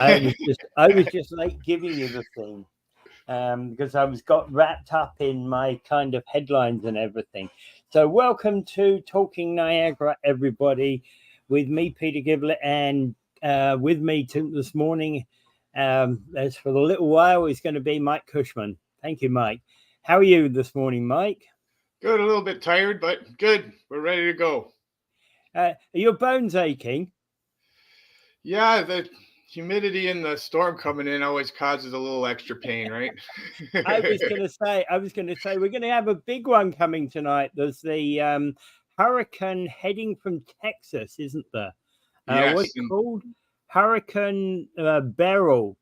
I was just like giving you the thing because got wrapped up in my kind of headlines and everything. So welcome to Talking Niagara, everybody, with me, Peter Giblett, and with me this morning, as for the little while, is going to be Mike Cushman. Thank you, Mike. How are you this morning, Mike? Good, a little bit tired, but good. We're ready to go. Are your bones aching? Yeah, the humidity and the storm coming in always causes a little extra pain, right? I was going to say, we're going to have a big one coming tonight. There's the hurricane heading from Texas, isn't there? What's Yes, it called? Hurricane Beryl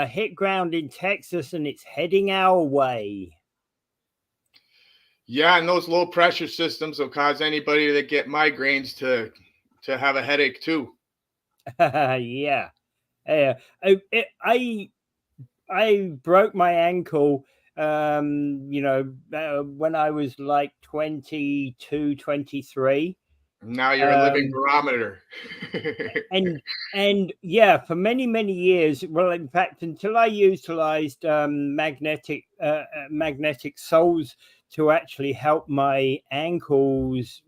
hit ground in Texas, and it's heading our way. yeah, and those low pressure systems will cause anybody that get migraines to have a headache too. Yeah. Yeah. I broke my ankle, when I was like 22, 23. Now you're a living Um, barometer. and and yeah, for many years, well, in fact, until I utilized magnetic soles to actually help my ankles,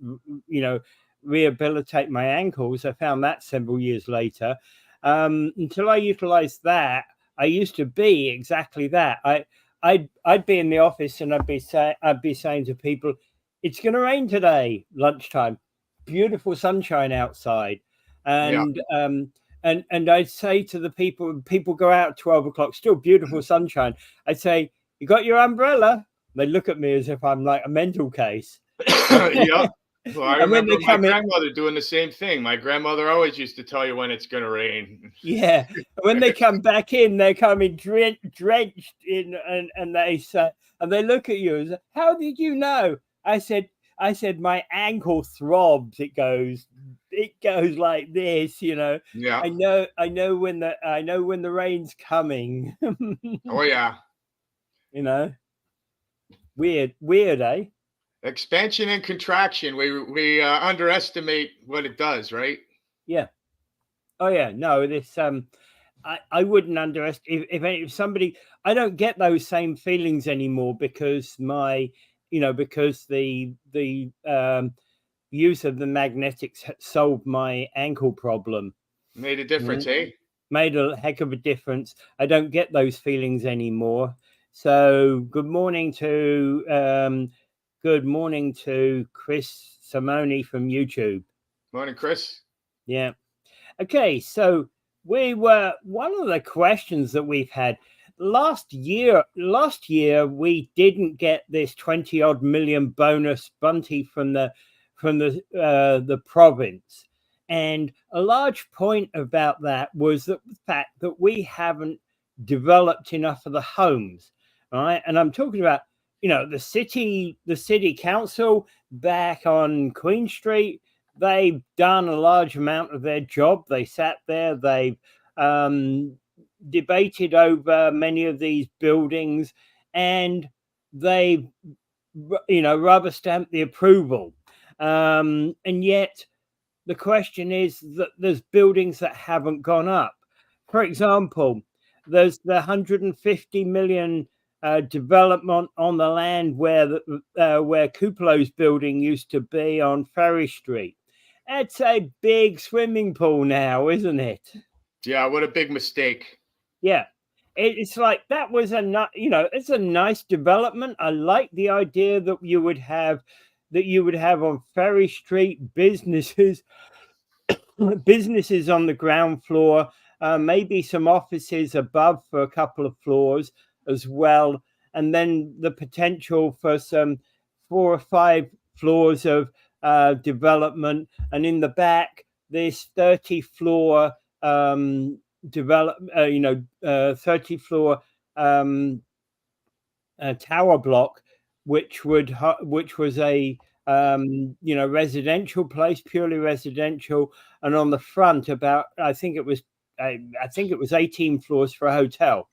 you know, rehabilitate my ankles. I found that several years later. Until I utilized that, I used to be exactly that. I'd be in the office and I'd be saying to people, "It's going to rain today, lunchtime. Beautiful sunshine outside." Yeah. And I'd say to the people go out at 12 o'clock, still beautiful sunshine. I'd say, "You got your umbrella?" They look at me as if I'm like a mental case. Yeah. Well, I And when remember they my come in, grandmother doing the same thing. My grandmother always used to tell you when it's going to rain. yeah, when they come back in, they come in drenched in, and they say, and they look at you and say, "How did you know?" I said, "My ankle throbs. It goes like this. Yeah. I know when the rain's coming." Oh, yeah. you know, weird, eh? Expansion and contraction. We underestimate what it does, right? Yeah. Oh yeah. No, this I wouldn't underestimate if somebody. I don't get those same feelings anymore because because the use of the magnetics solved my ankle problem. Made a difference, Mhm. eh? Made a heck of a difference. I don't get those feelings anymore. So good morning to Chris Simone from YouTube. Morning, Chris. Yeah. Okay, so one of the questions that we've had last year we didn't get this 20 odd million bonus bounty from the province. And a large point about that was the fact that we haven't developed enough of the homes, right? And I'm talking about, the city council back on Queen Street. They've done a large amount of their job. They sat there, they've um, debated over many of these buildings, and they, rubber stamped the approval. And yet, the question is that there's buildings that haven't gone up. For example, there's the 150 million development on the land where Cuplow's building used to be on Ferry Street. It's a big swimming pool now, isn't it? Yeah, what a big mistake. Yeah. It's like that was it's a nice development. I like the idea that you would have on Ferry Street businesses on the ground floor, maybe some offices above for a couple of floors as well, and then the potential for some 4 or 5 floors of development, and in the back this 30-floor develop, 30-floor um, tower block, which was a residential place, purely residential, and on the front about I think it was 18 floors for a hotel.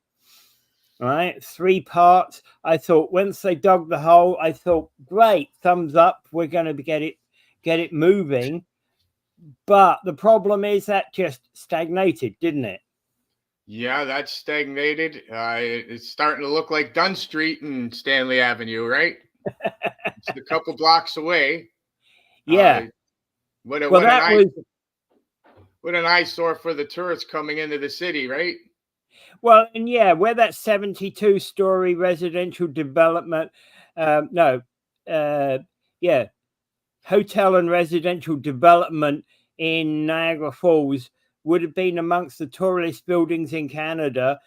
Right, 3 parts. I thought once they dug the hole, I thought, great, thumbs up. We're going to get it moving. But the problem is that just stagnated, didn't it? Yeah, that's stagnated. It's starting to look like Dunn Street and Stanley Avenue, right? It's a couple blocks away. Yeah. Uh, what a, Well, what an that was what an eyesore for the tourists coming into the city, right? well, and yeah, where that 72-story residential development, no, uh, yeah, hotel and residential development in Niagara Falls would have been amongst the tallest buildings in Canada.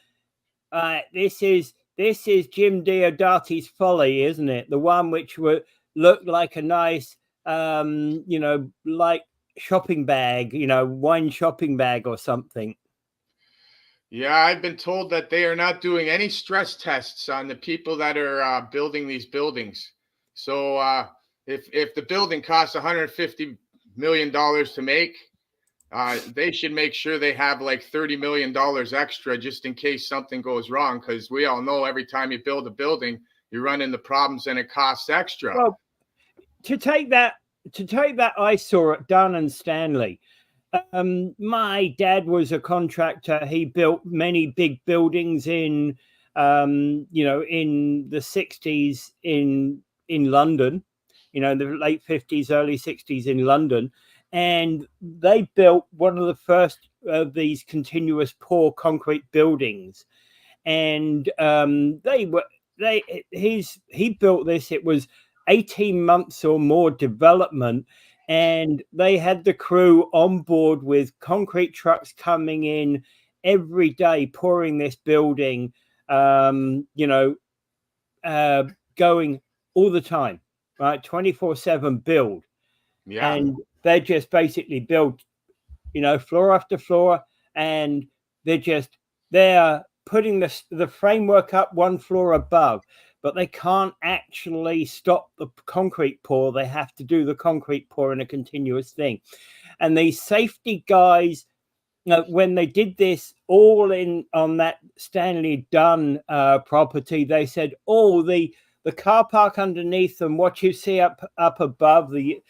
This is Jim Diodarte's Folly, isn't it? The one which would look like a nice, like shopping bag, wine shopping bag or something. Yeah, I've been told that they are not doing any stress tests on the people that are building these buildings. So if the building costs 150 million dollars to make, they should make sure they have like 30 million dollars extra just in case something goes wrong. Because we all know every time you build a building, you run into problems and it costs extra. Well, to take that eyesore at Dunn and Stanley. My dad was a contractor. He built many big buildings in the 60s in London, the late 50s, early 60s in London. And they built one of the first of these continuous pour concrete buildings. And he built this. It was 18 months or more development, and they had the crew on board with concrete trucks coming in every day pouring this building, going all the time, right? 24/7 build. Yeah. And they just basically build, floor after floor, and they're putting the framework up one floor above, but they can't actually stop the concrete pour. They have to do the concrete pour in a continuous thing. And these safety guys, when they did this all in on that Stanley Dunn property, they said, "Oh, the car park underneath and what you see up above the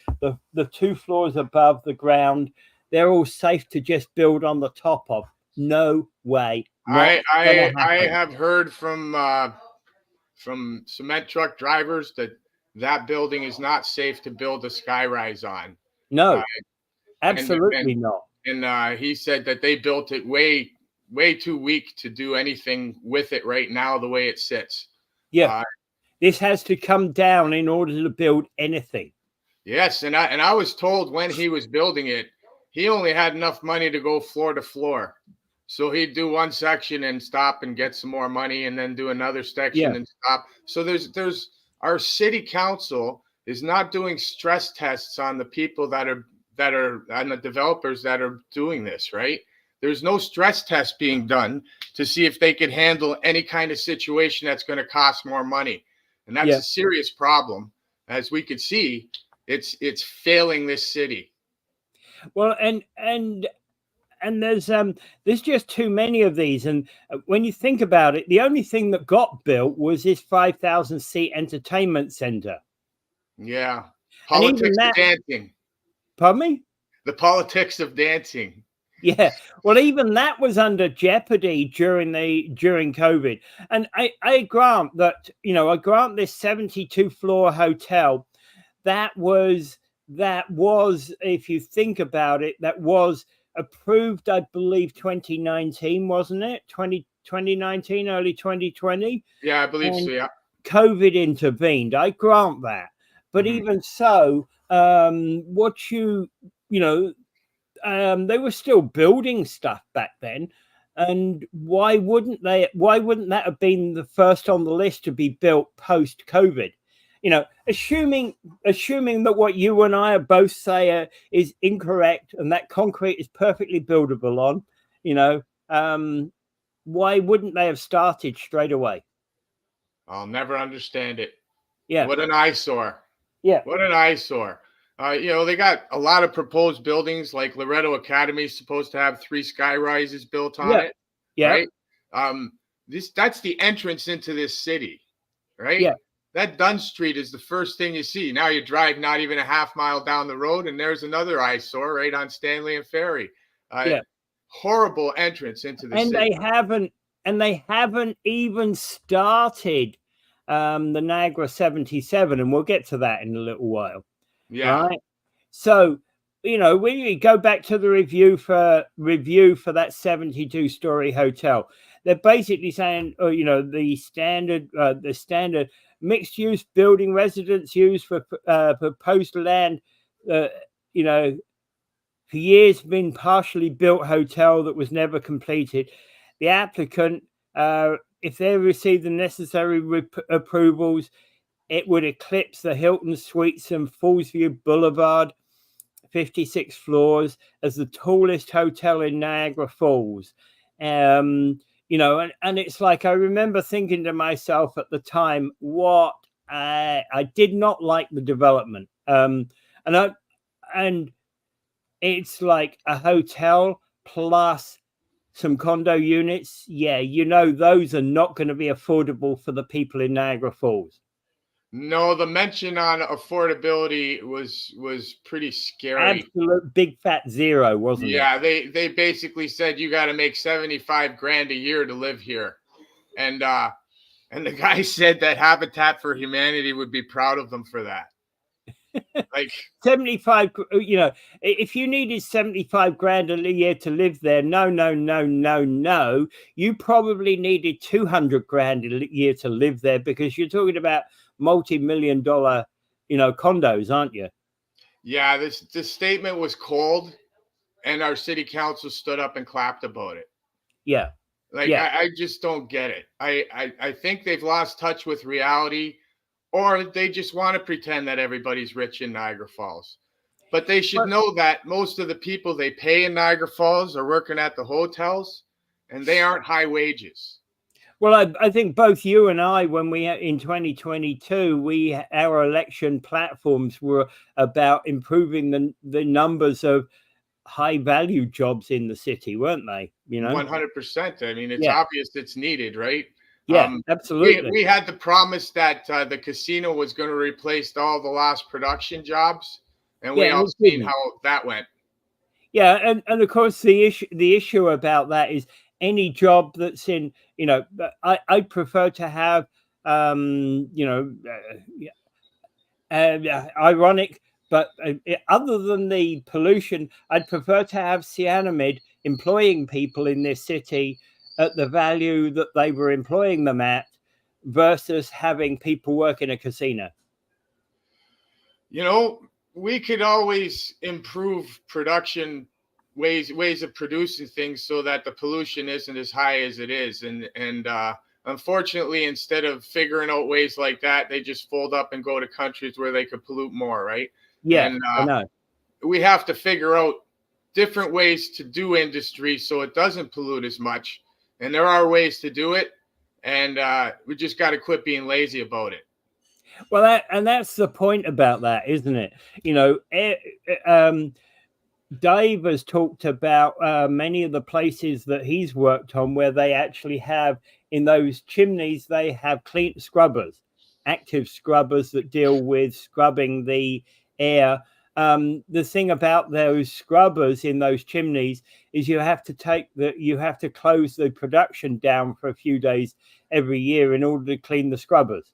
2 floors above the ground, they're all safe to just build on the top of." No way, not gonna I happen. have heard from cement truck drivers that that building is not safe to build a skyrise on. Uh, No, and and absolutely not. he said that they built it way too weak to do anything with it right now the way it sits. Yeah, Uh, this has to come down in order to build anything. yes, and I was told when he was building it, he only had enough money to go floor to floor. So he'd do one section and stop and get some more money and then do another section Yeah, and stop. So there's our city council is not doing stress tests on the people that are on the developers that are doing this, right? There's no stress test being done to see if they could handle any kind of situation that's going to cost more money. And that's yeah. a serious problem. As we could see, it's failing this city. Well, and there's just too many of these. And when you think about it, the only thing that got built was this 5,000 seat entertainment center. Yeah. And even Politics of that, dancing. pardon me? The politics of dancing. Yeah. Well, even that was under jeopardy during COVID. And I grant that, I grant this 72 floor hotel, that was, if you think about it, that was approved, I believe, 2019, wasn't it? 2019, early 2020. Yeah, I believe so. And Yeah. COVID intervened. I grant that. But Mhm. even so, what you know, they were still building stuff back then. And why wouldn't they? Why wouldn't that have been the first on the list to be built post COVID? Assuming that what you and I are both say is incorrect and that concrete is perfectly buildable on, why wouldn't they have started straight away? I'll never understand it. Yeah, What an eyesore. yeah, What an eyesore. They got a lot of proposed buildings, like Loretto Academy is supposed to have 3 sky rises built on yeah, it, yeah, right? Um, that's the entrance into this city, right? yeah, That Dunn Street is the first thing you see. Now you drive not even a half mile down the road, and there's another eyesore right on Stanley and Ferry. Uh, yeah. horrible entrance into the and city. they haven't even started the Niagara 77, and we'll get to that in a little while. Yeah. Right. So, when you go back to the review for that 72-story hotel, they're basically saying, the standard mixed use building residence used for proposed land, you know, for years been partially built hotel that was never completed. The applicant, if they receive the necessary approvals, it would eclipse the Hilton Suites and Fallsview Boulevard, 56 floors, as the tallest hotel in Niagara Falls. And it's like, I remember thinking to myself at the time, what I did not like the development. And it's like a hotel plus some condo units. Yeah, those are not going to be affordable for the people in Niagara Falls. No, the mention on affordability was pretty scary. Absolute big fat zero, wasn't it? Yeah, they basically said you got to make 75 grand a year to live here. And the guy said that Habitat for Humanity would be proud of them for that. Like 75, if you needed 75 grand a year to live there, no. You probably needed 200 grand a year to live there, because you're talking about multi-million dollar, condos, aren't you? Yeah, this statement was cold, and our city council stood up and clapped about it. Yeah. Like, yeah. I just don't get it. I think they've lost touch with reality, or they just want to pretend that everybody's rich in Niagara Falls. But they should know that most of the people they pay in Niagara Falls are working at the hotels, and they aren't high wages. Well, I think both you and I, when we in 2022, our election platforms were about improving the numbers of high value jobs in the city, weren't they? 100%. I mean, it's obvious it's needed, right? Yeah, absolutely. We had the promise that the casino was going to replace all the lost production jobs, and we all seen how that went. Yeah, and of course the issue about that is any job that's in, I prefer to have, ironic, but other than the pollution, I'd prefer to have cyanamide employing people in this city at the value that they were employing them at, versus having people work in a casino. We could always improve production ways of producing things so that the pollution isn't as high as it is. And unfortunately, instead of figuring out ways like that, they just fold up and go to countries where they could pollute more, right? Yeah, and I know. We have to figure out different ways to do industry so it doesn't pollute as much. And there are ways to do it, and we just got to quit being lazy about it. Well, that's the point about that, isn't it? Dave has talked about many of the places that he's worked on where they actually have, in those chimneys, they have clean scrubbers, active scrubbers that deal with scrubbing the air. The thing about those scrubbers in those chimneys is you have to close the production down for a few days every year in order to clean the scrubbers.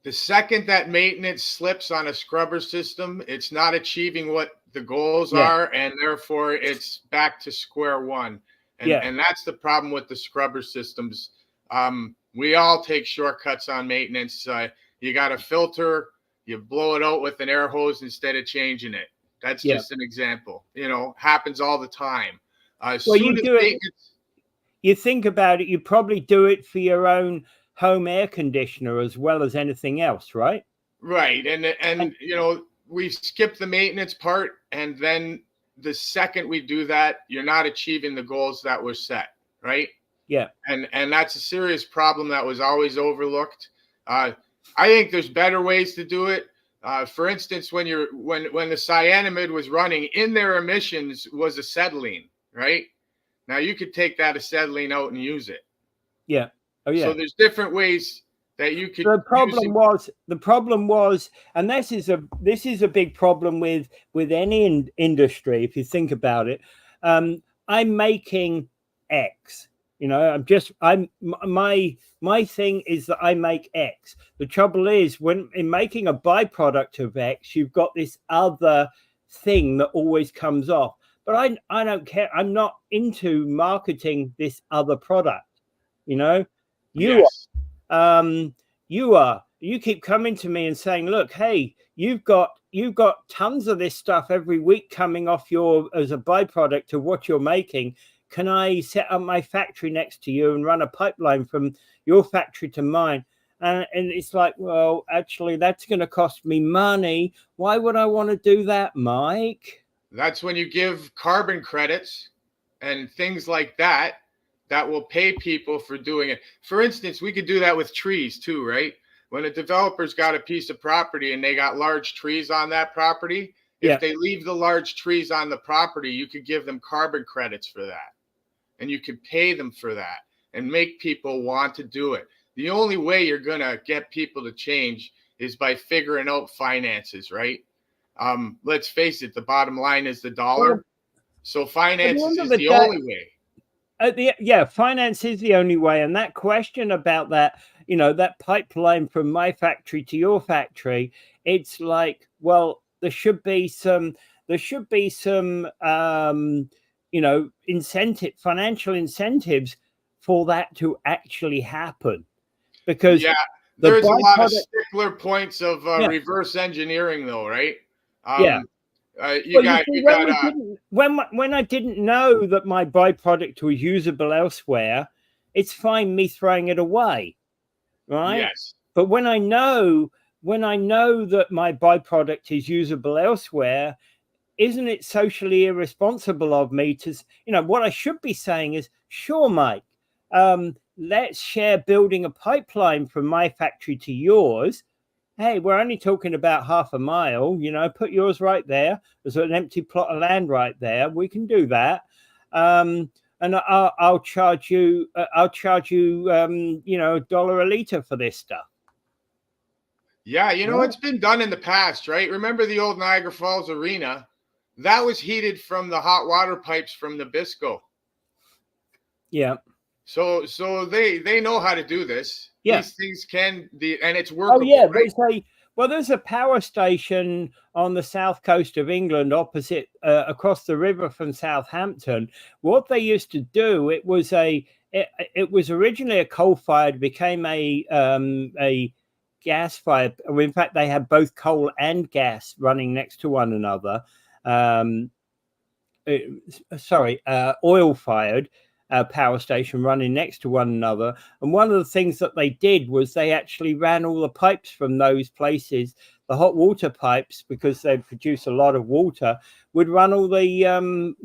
The second that maintenance slips on a scrubber system, it's not achieving what the goals are, and therefore it's back to square one. And that's the problem with the scrubber systems. We all take shortcuts on maintenance. You got a filter, you blow it out with an air hose instead of changing it. That's just an example. Happens all the time. You think about it, you probably do it for your own home air conditioner as well as anything else, right? Right. And we skip the maintenance part, and then the second we do that, you're not achieving the goals that were set, right? Yeah. And that's a serious problem that was always overlooked. I think there's better ways to do it. For instance, when the cyanamide was running, in their emissions was acetylene, right? Now you could take that acetylene out and use it. Yeah. Oh yeah. So there's different ways that you could. The problem was, and this is a big problem with any industry, if you think about it. I'm making X. My thing is that I make X. The trouble is, when in making a byproduct of X, you've got this other thing that always comes off. But I don't care. I'm not into marketing this other product. You Yes. you keep coming to me and saying, look, hey, you've got tons of this stuff every week coming off as a byproduct of what you're making. Can I set up my factory next to you and run a pipeline from your factory to mine? And it's like, well, actually, that's going to cost me money. Why would I want to do that, Mike? That's when you give carbon credits and things like that that will pay people for doing it. For instance, we could do that with trees too, right? When a developer's got a piece of property and they got large trees on that property, if they leave the large trees on the property, you could give them carbon credits for that. And you could pay them for that and make people want to do it. The only way you're going to get people to change is by figuring out finances, right? Let's face it, the bottom line is the dollar. So finances is the only way. Finance is the only way. And that question about that, that pipeline from my factory to your factory, it's like, well, there should be some financial incentives for that to actually happen. Because there's a lot of stickler points of reverse engineering, though, right? When I didn't know that my byproduct was usable elsewhere, it's fine me throwing it away, right? Yes. But when I know that my byproduct is usable elsewhere, isn't it socially irresponsible of me to, what I should be saying is, sure, Mike, let's share building a pipeline from my factory to yours. Hey, we're only talking about half a mile, put yours right there. There's an empty plot of land right there. We can do that. And I'll charge you, $1 a liter for this stuff. Yeah. It's been done in the past, right? Remember the old Niagara Falls Arena? That was heated from the hot water pipes from Nabisco. Yeah. So they know how to do this. Yeah. These things and it's workable. Oh yeah, right? there's a power station on the south coast of England, opposite across the river from Southampton. What they used to do, it was originally a coal fired, became a gas fired. In fact, they had both coal and gas running next to one another. Oil fired power station running next to one another. And one of the things that they did was they actually ran all the pipes from those places, the hot water pipes, because they produce a lot of water, would run all the,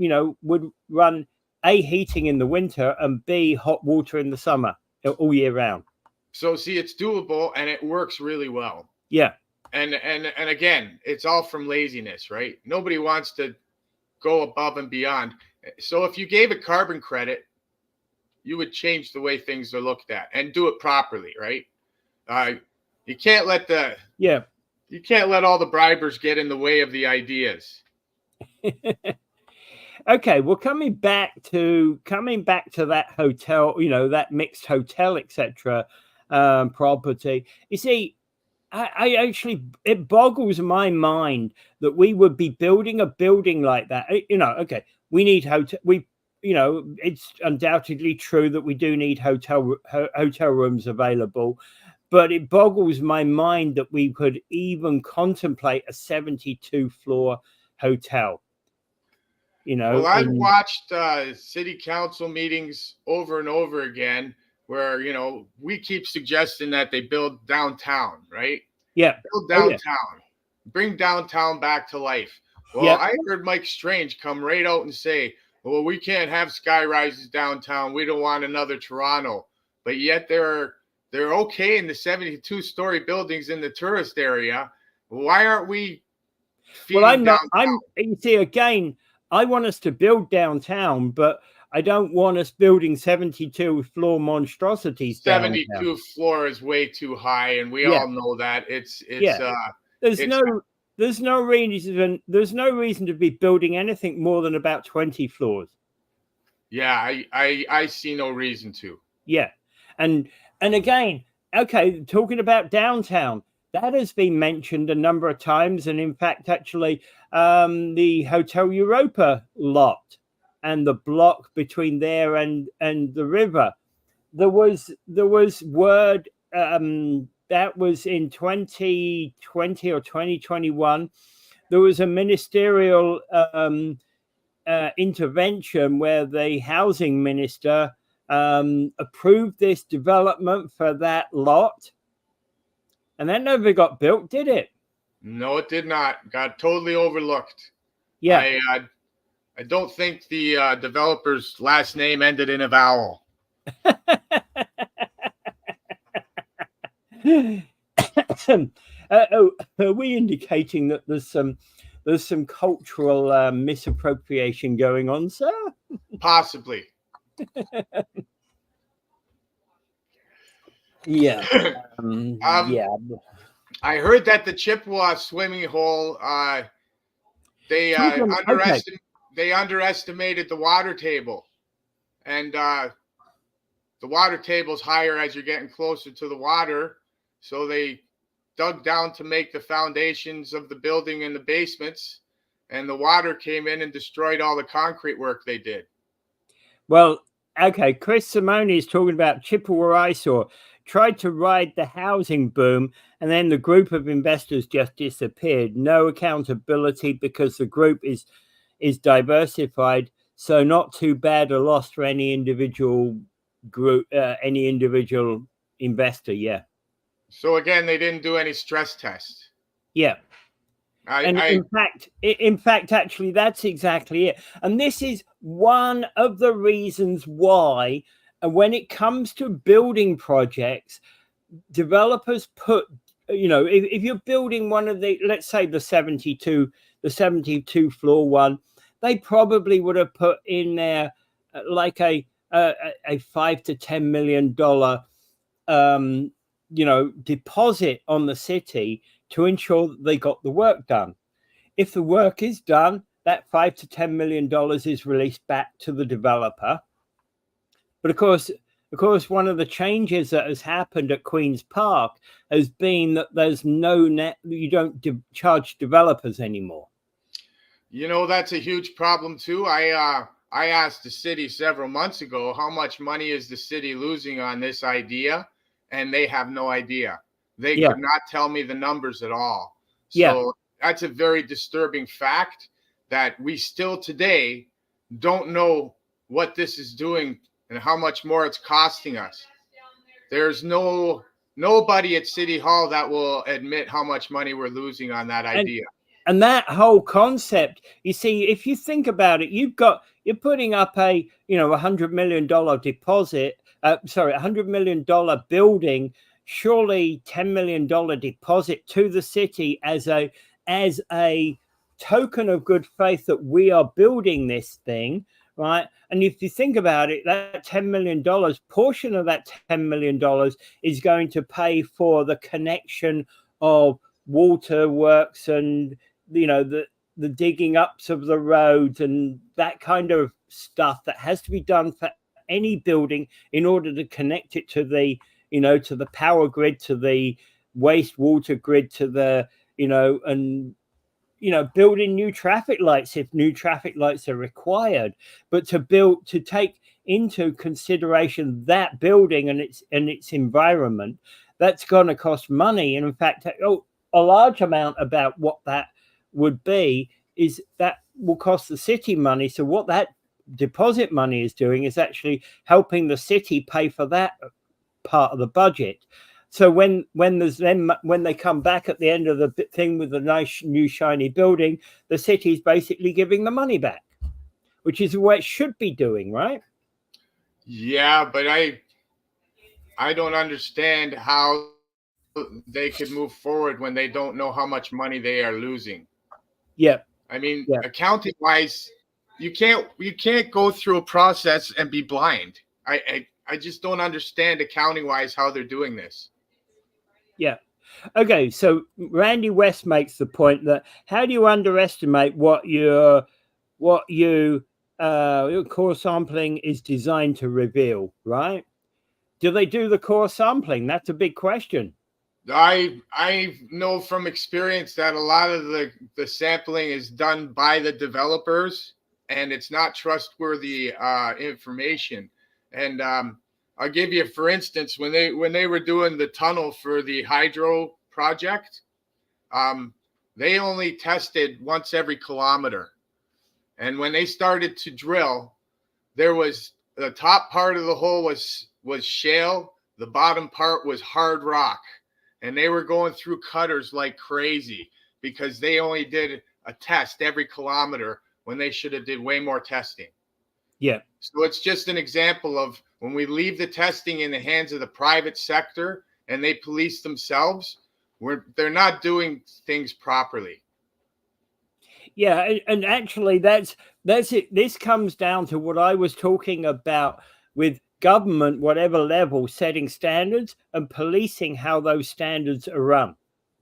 would run A, heating in the winter, and B, hot water in the summer, all year round. So see, it's doable and it works really well. Yeah. And again, it's all from laziness, right? Nobody wants to go above and beyond. So if you gave a carbon credit, you would change the way things are looked at and do it properly, right? You can't let all the bribers get in the way of the ideas. Okay, well, coming back to that hotel, that mixed hotel, etc., property. You see, I actually, it boggles my mind that we would be building a building like that. Okay, we need hotel. It's undoubtedly true that we do need hotel rooms available, but it boggles my mind that we could even contemplate a 72-floor hotel. Well, I've watched city council meetings over and over again where, we keep suggesting that they build downtown, right? Yeah. Build downtown. Bring downtown back to life. Well, I heard Mike Strange come right out and say, well, we can't have sky rises downtown. We don't want another Toronto. But yet they're okay in the 72-story buildings in the tourist area. Why aren't we feeding downtown? You see, again, I want us to build downtown, but I don't want us building 72-floor monstrosities. 72 floor is way too high, and we all know that. There's no reason to be building anything more than about 20 floors. Yeah, I see no reason to. Yeah. And again, okay, talking about downtown, that has been mentioned a number of times. And in fact, actually, the Hotel Europa lot and the block between there and the river, there was word, that was in 2020 or 2021. There was a ministerial intervention where the housing minister approved this development for that lot, and that never got built, did it? No, it did not. Got totally overlooked. Yeah. I don't think the developer's last name ended in a vowel. Are we indicating that there's some cultural misappropriation going on, sir? Possibly. Yeah. Yeah. I heard that the Chippewa swimming hole, they Okay. they underestimated the water table, and the water table's higher as you're getting closer to the water, so they dug down to make the foundations of the building in the basements, and the water came in and destroyed all the concrete work they did. Well, okay, Chris Simone is talking about Chippewa eyesore. Tried to ride the housing boom, and then the group of investors just disappeared. No accountability because the group is diversified, so not too bad a loss for any individual group, any individual investor. Yeah, So again, they didn't do any stress tests. yeah. And I in fact, actually, that's exactly it. And this is one of the reasons why, when it comes to building projects, developers put, if you're building one of the, let's say the 72 floor one, they probably would have put in there like a $5 to $10 million deposit on the city to ensure that they got the work done. If the work is done, that $5 to $10 million is released back to the developer. But of course, one of the changes that has happened at Queen's Park has been that there's you don't charge developers anymore. That's a huge problem too. I asked the city several months ago how much money is the city losing on this idea, and they have no idea. They could not tell me the numbers at all. So that's a very disturbing fact that we still today don't know what this is doing and how much more it's costing us. There's nobody at City Hall that will admit how much money we're losing on that idea. And that whole concept, you see, if you think about it, you're putting up a $100 million deposit, $100 million building, surely $10 million deposit to the city as a token of good faith that we are building this thing, right? And if you think about it, that $10 million, portion of that $10 million is going to pay for the connection of waterworks and the digging ups of the roads and that kind of stuff that has to be done for any building in order to connect it to the to the power grid, to the wastewater grid, to the and building new traffic lights if new traffic lights are required. But to take into consideration that building and its environment, that's going to cost money. And in fact, a large amount about what that would be is that will cost the city money. So what that deposit money is doing is actually helping the city pay for that part of the budget. So when they come back at the end of the thing with the nice new shiny building, the city's basically giving the money back, which is what it should be doing, right? Yeah, but I don't understand how they could move forward when they don't know how much money they are losing. Yeah. I mean, accounting wise, you can't go through a process and be blind. I just don't understand accounting wise how they're doing this. Yeah. Okay, so Randy West makes the point that how do you underestimate what you core sampling is designed to reveal, right? Do they do the core sampling? That's a big question. I know from experience that a lot of the sampling is done by the developers, and it's not trustworthy information. And I'll give you, for instance, when they were doing the tunnel for the hydro project, um, they only tested once every kilometer. And when they started to drill, there was the top part of the hole was shale, the bottom part was hard rock, and they were going through cutters like crazy because they only did a test every kilometer when they should have did way more testing. Yeah. So it's just an example of when we leave the testing in the hands of the private sector and they police themselves, they're not doing things properly. Yeah, and actually that's it. This comes down to what I was talking about with government, whatever level, setting standards and policing how those standards are run.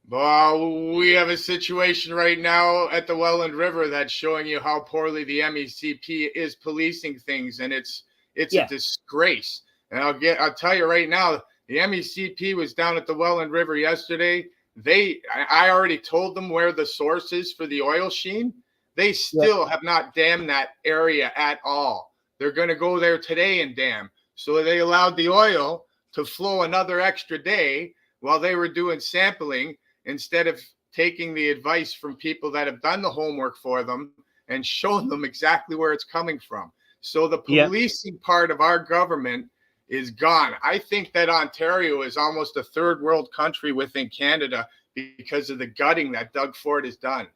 Well, we have a situation right now at the Welland River that's showing you how poorly the MECP is policing things, and it's a disgrace. And I'll tell you right now, the MECP was down at the Welland River yesterday. I already told them where the source is for the oil sheen. They still have not dammed that area at all. They're going to go there today and dam. So they allowed the oil to flow another extra day while they were doing sampling, instead of taking the advice from people that have done the homework for them and shown them exactly where it's coming from. So the policing part of our government is gone. I think that Ontario is almost a third world country within Canada because of the gutting that Doug Ford has done.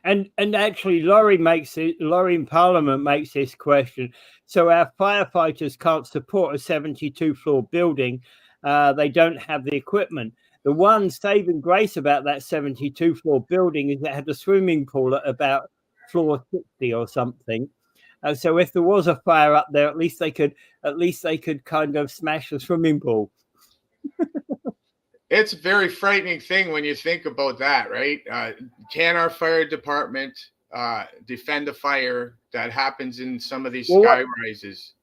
And actually, Laurie in Parliament makes this question. So our firefighters can't support a 72-floor building. They don't have the equipment. The one saving grace about that 72-floor building is it had a swimming pool at about floor 60 or something. So if there was a fire up there, at least they could kind of smash the swimming pool. It's a very frightening thing when you think about that, right? Can our fire department defend a fire that happens in some of these sky rises?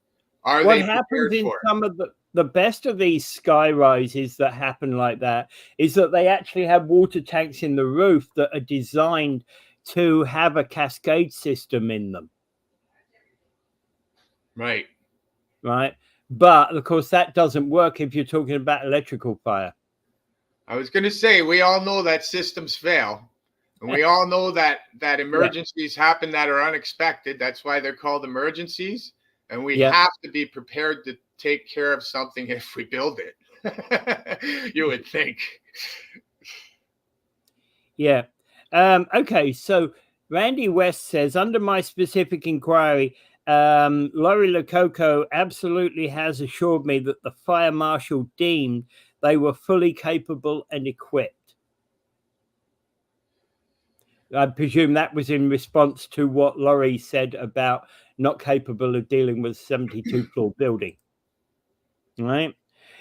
Are what they happens in for it? some of the best of these sky rises that happen like that is that they actually have water tanks in the roof that are designed to have a cascade system in them. Right. But of course that doesn't work if you're talking about electrical fire. I was going to say, we all know that systems fail, and we all know that emergencies happen that are unexpected. That's why they're called emergencies, and we have to be prepared to take care of something if we build it. You would think. Yeah. Okay. So Randy West says, under my specific inquiry, Laurie Lococo absolutely has assured me that the fire marshal deemed they were fully capable and equipped. I presume that was in response to what Laurie said about not capable of dealing with 72-floor building. Right.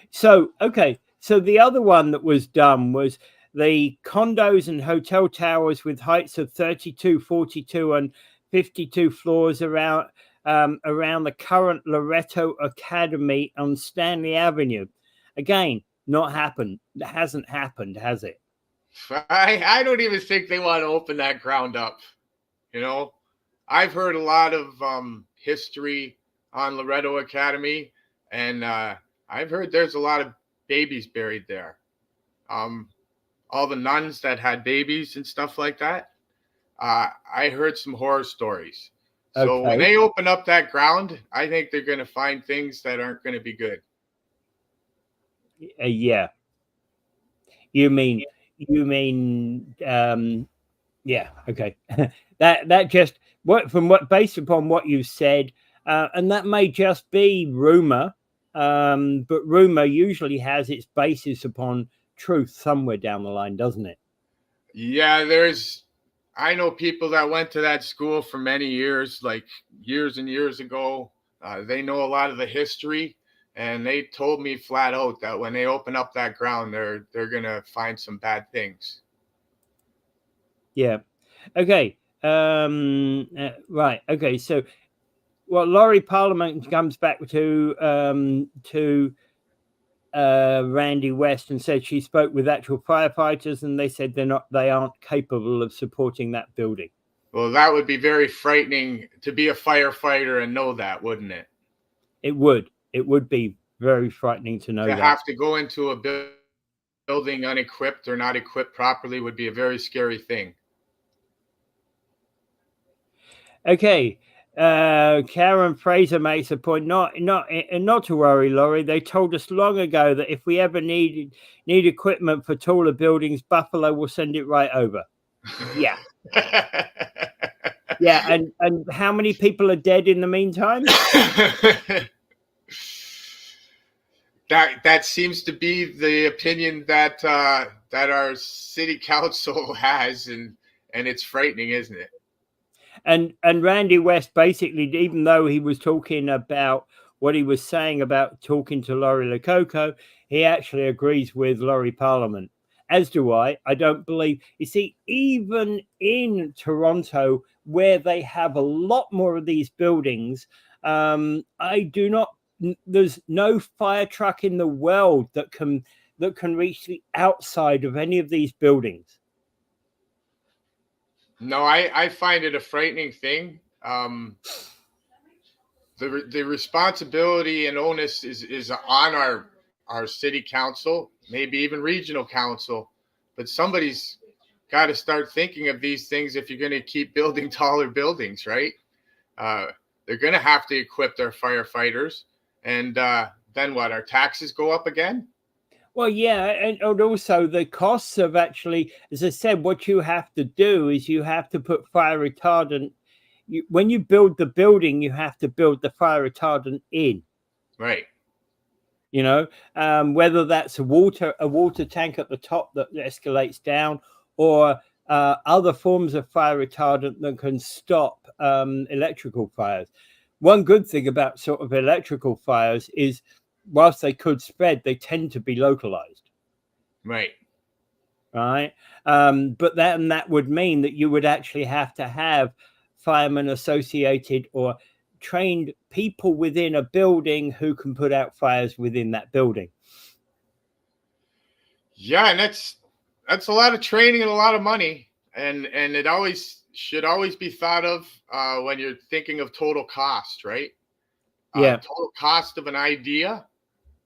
So, okay. So the other one that was done was the condos and hotel towers with heights of 32, 42, and 52 floors around the current Loretto Academy on Stanley Avenue. Again, not happened. It hasn't happened, has it? I don't even think they want to open that ground up. You know, I've heard a lot of history on Loretto Academy, and I've heard there's a lot of babies buried there. All the nuns that had babies and stuff like that. I heard some horror stories. So when they open up that ground, I think they're going to find things that aren't going to be good. Yeah. You mean, yeah. Okay. that just based upon what you said, and that may just be rumor, but rumor usually has its basis upon truth somewhere down the line, doesn't it? Yeah, I know people that went to that school for many years, like years and years ago. They know a lot of the history, and they told me flat out that when they open up that ground, they're gonna find some bad things. Yeah. Okay. Right. Okay. So, well, Laurie Parliament comes back to Randy West and said she spoke with actual firefighters, and they said they aren't capable of supporting that building. Well, that would be very frightening to be a firefighter and know that, wouldn't it? It would be very frightening to know To that. have to go into a building unequipped or not equipped properly would be a very scary thing. Okay. Karen Fraser makes a point. Not to worry, Laurie. They told us long ago that if we ever need equipment for taller buildings, Buffalo will send it right over. Yeah. Yeah, and how many people are dead in the meantime? That seems to be the opinion that that our city council has, and it's frightening, isn't it? And Randy West basically, even though he was talking about what he was saying about talking to Laurie Lococo, he actually agrees with Laurie Parliament. As do I. I don't believe. You see, even in Toronto, where they have a lot more of these buildings, I do not. There's no fire truck in the world that can reach the outside of any of these buildings. No, I find it a frightening thing. The responsibility and onus is on our city council, maybe even regional council, but somebody's got to start thinking of these things if you're going to keep building taller buildings, right? They're going to have to equip their firefighters, and then what? Our taxes go up again? Well, yeah, and also the costs of actually, as I said, what you have to do is you have to put fire retardant. When you build the building, you have to build the fire retardant in. Right. You know, whether that's a water tank at the top that escalates down, or other forms of fire retardant that can stop electrical fires. One good thing about sort of electrical fires is, whilst they could spread, they tend to be localized. Right. Right. But that would mean that you would actually have to have firemen associated or trained people within a building who can put out fires within that building. Yeah, and that's a lot of training and a lot of money, and it always should always be thought of when you're thinking of total cost, right? Yeah. Total cost of an idea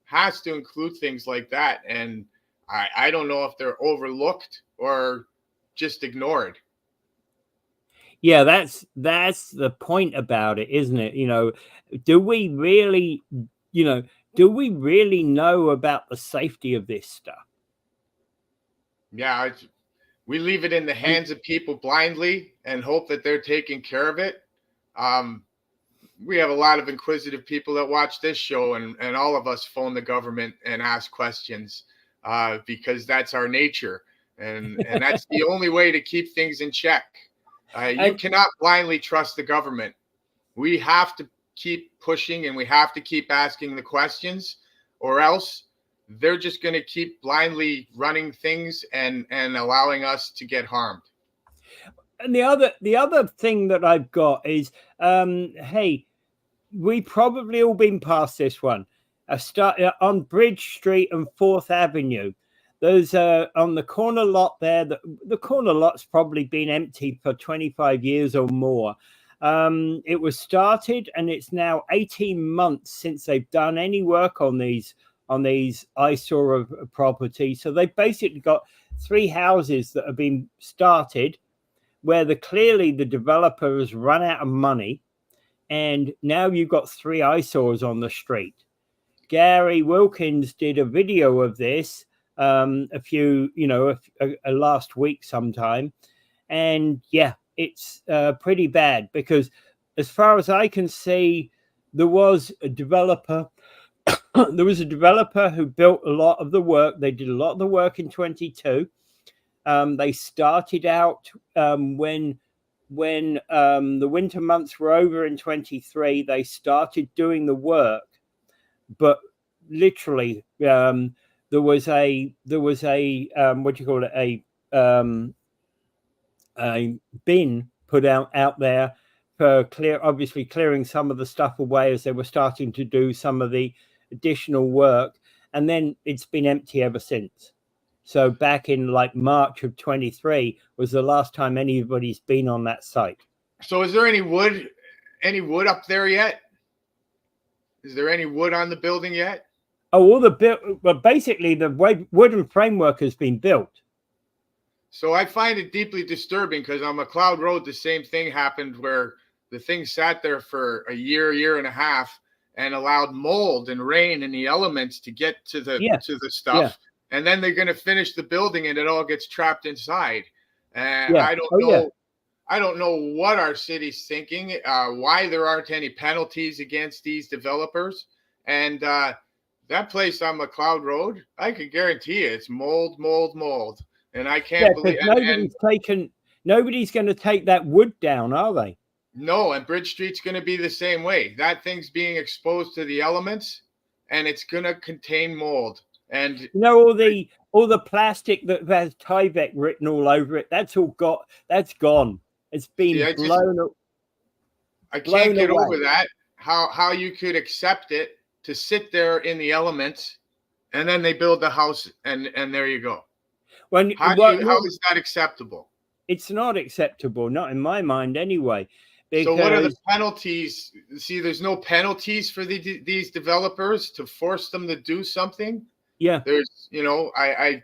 has to include things like that, and I don't know if they're overlooked or just ignored. Yeah, that's the point about it, isn't it? Do we really, do we really know about the safety of this stuff? Yeah, we leave it in the hands of people blindly and hope that they're taking care of it. We have a lot of inquisitive people that watch this show, and all of us phone the government and ask questions because that's our nature, and that's the only way to keep things in check. You cannot blindly trust the government. We have to keep pushing, and we have to keep asking the questions, or else they're just going to keep blindly running things and allowing us to get harmed. And the other thing that I've got is, hey, we probably all been past this one. Start on Bridge Street and 4th Avenue. Those on the corner lot there. The corner lot's probably been empty for 25 years or more. It was started, and it's now 18 months since they've done any work on these eyesore of property. So they've basically got 3 houses that have been started, where clearly the developer has run out of money, and now you've got 3 eyesores on the street. Gary Wilkins did a video of this last week sometime, and yeah, it's pretty bad, because as far as I can see, there was a developer who built a lot of the work. They did a lot of the work in 22. They started out when the winter months were over in 23. They started doing the work, but literally there was a what do you call it, a bin put out there for obviously clearing some of the stuff away as they were starting to do some of the additional work. And then it's been empty ever since. So back in like March of 23 was the last time anybody's been on that site. So is there any wood up there yet? Is there any wood on the building yet? Oh, well, basically the wooden framework has been built. So I find it deeply disturbing because on McLeod Road, the same thing happened where the thing sat there for a year and a half and allowed mold and rain and the elements to get to the stuff. Yeah. And then they're going to finish the building and it all gets trapped inside. And I don't know. Yeah. I don't know what our city's thinking, why there aren't any penalties against these developers. And that place on McLeod Road, I can guarantee you it's mold. And I can't believe nobody's going to take that wood down, are they? No, and Bridge Street's going to be the same way. That thing's being exposed to the elements and it's going to contain mold. And you know, all the plastic that has Tyvek written all over it, that's gone. It's been blown up. I can't get over that. How you could accept it to sit there in the elements, and then they build the house, and there you go. How is that acceptable? It's not acceptable, not in my mind, anyway. So what are the penalties? See, there's no penalties for these developers to force them to do something. Yeah, there's, I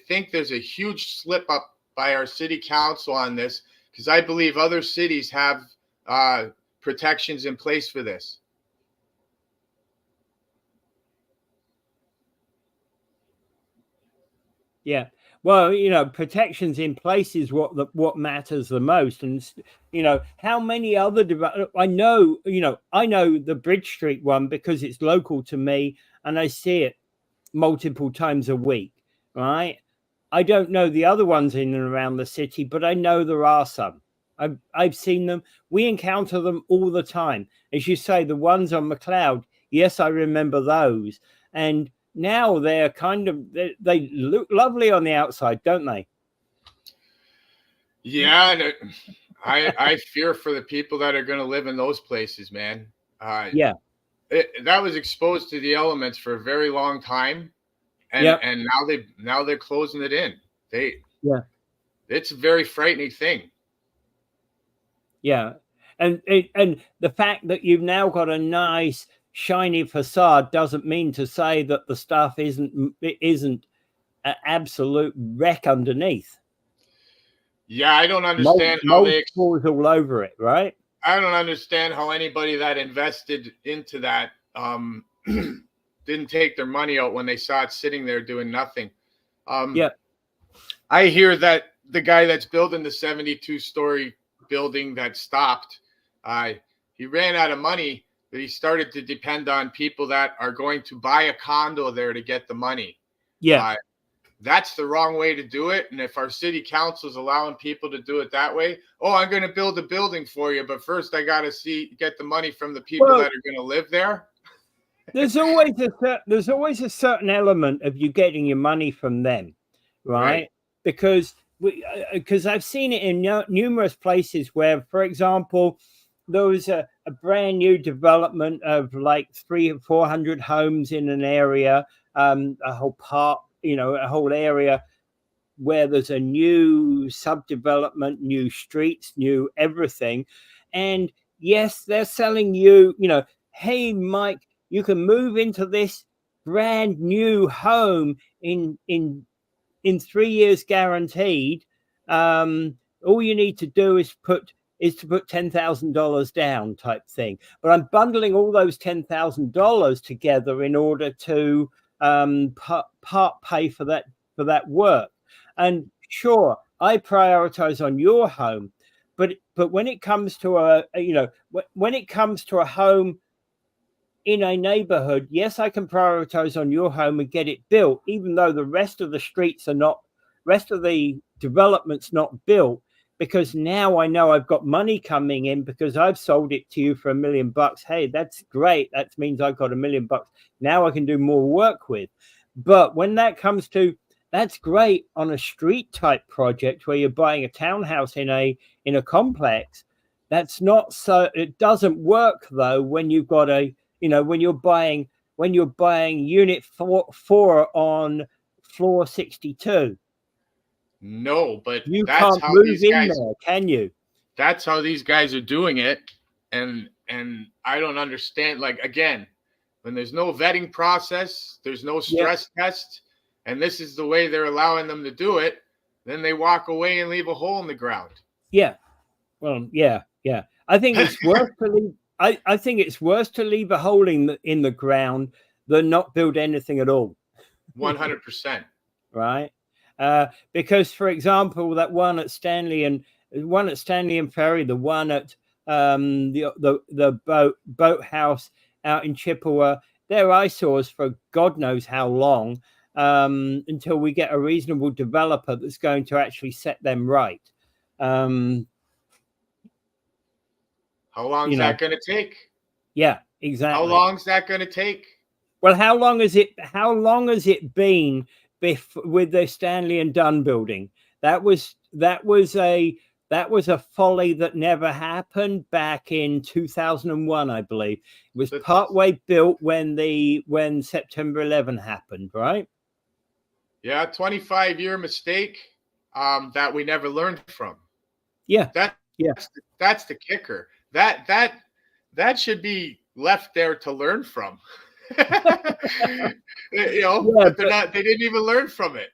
think there's a huge slip up by our city council on this. Because I believe other cities have protections in place for this. Yeah. Well, protections in place is what matters the most. And, how many other I know the Bridge Street one because it's local to me and I see it multiple times a week, right? I don't know the other ones in and around the city, but I know there are some. I've seen them. We encounter them all the time. As you say, the ones on McLeod, yes, I remember those. And now they're they look lovely on the outside, don't they? Yeah, I fear for the people that are going to live in those places, man. Yeah. That was exposed to the elements for a very long time. And now they're closing it in. It's a very frightening thing. Yeah, and the fact that you've now got a nice shiny facade doesn't mean to say that the stuff isn't an absolute wreck underneath. Yeah, I don't understand how they falls all over it, right? I don't understand how anybody that invested into that didn't take their money out when they saw it sitting there doing nothing. I hear that the guy that's building the 72-story building that stopped, he ran out of money, but he started to depend on people that are going to buy a condo there to get the money. Yeah. That's the wrong way to do it. And if our city council is allowing people to do it that way, I'm going to build a building for you, but first I got to get the money from the people that are going to live there. There's always a certain element of you getting your money from them, right? Because I've seen it in numerous places where, for example, there was a brand new development of like 300 or 400 homes in an area, a whole park, a whole area where there's a new subdevelopment, new streets, new everything. And yes, they're selling you, hey, Mike, you can move into this brand new home in 3 years guaranteed. All you need to do is put $10,000 down, type thing. But I'm bundling all those $10,000 together in order to part pay for that work. And sure, I prioritize on your home, but when it comes to a home in a neighborhood, yes, I can prioritize on your home and get it built, even though the rest of the development's not built, because now I know I've got money coming in because I've sold it to you for $1 million. Hey, that's great. That means I've got $1 million. Now I can do more work with. But when that comes to That's great on a street type project where you're buying a townhouse in a complex. That's not so. It doesn't work though when you've got when you're buying unit four on floor 62. No, but You that's can't how move these in guys. there, can you? That's how these guys are doing it, and I don't understand. Like, again, when there's no vetting process, there's no stress test, and this is the way they're allowing them to do it, then they walk away and leave a hole in the ground. Yeah. Well, yeah. I think it's worse to leave. I think it's worse to leave a hole in the ground than not build anything at all. 100%. Right. Because, for example, that one at Stanley and Ferry, the one at the boathouse out in Chippewa, they're eyesores for God knows how long, until we get a reasonable developer that's going to actually set them right. How long is that going to take? Yeah, exactly. How long is that going to take? Well, how long has it been with the Stanley and Dunn building? That was a folly that never happened back in 2001, I believe. It was partway built when September 11 happened, right? Yeah, 25-year mistake that we never learned from. Yeah. That's the kicker. That should be left there to learn from. But they didn't even learn from it.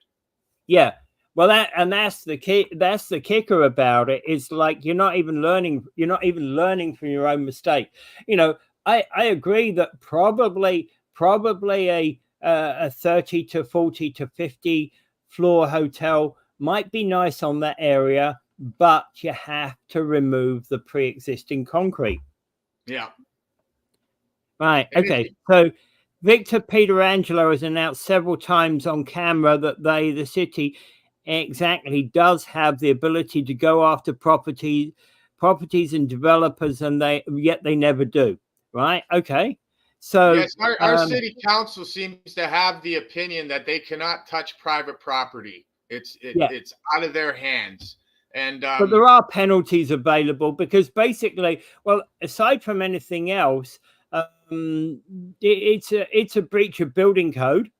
Yeah. Well, that's the key. That's the kicker about it. Is like you're not even learning from your own mistake. I agree that probably a 30 to 40 to 50 floor hotel might be nice on that area, but you have to remove the pre-existing concrete. Yeah. Right. Okay. So Victor Peterangelo has announced several times on camera that the city exactly does have the ability to go after properties and developers, and yet they never do. Right. Okay. So yes, our city council seems to have the opinion that they cannot touch private property. It's out of their hands. And but there are penalties available because basically, well, aside from anything else, it's a breach of building code,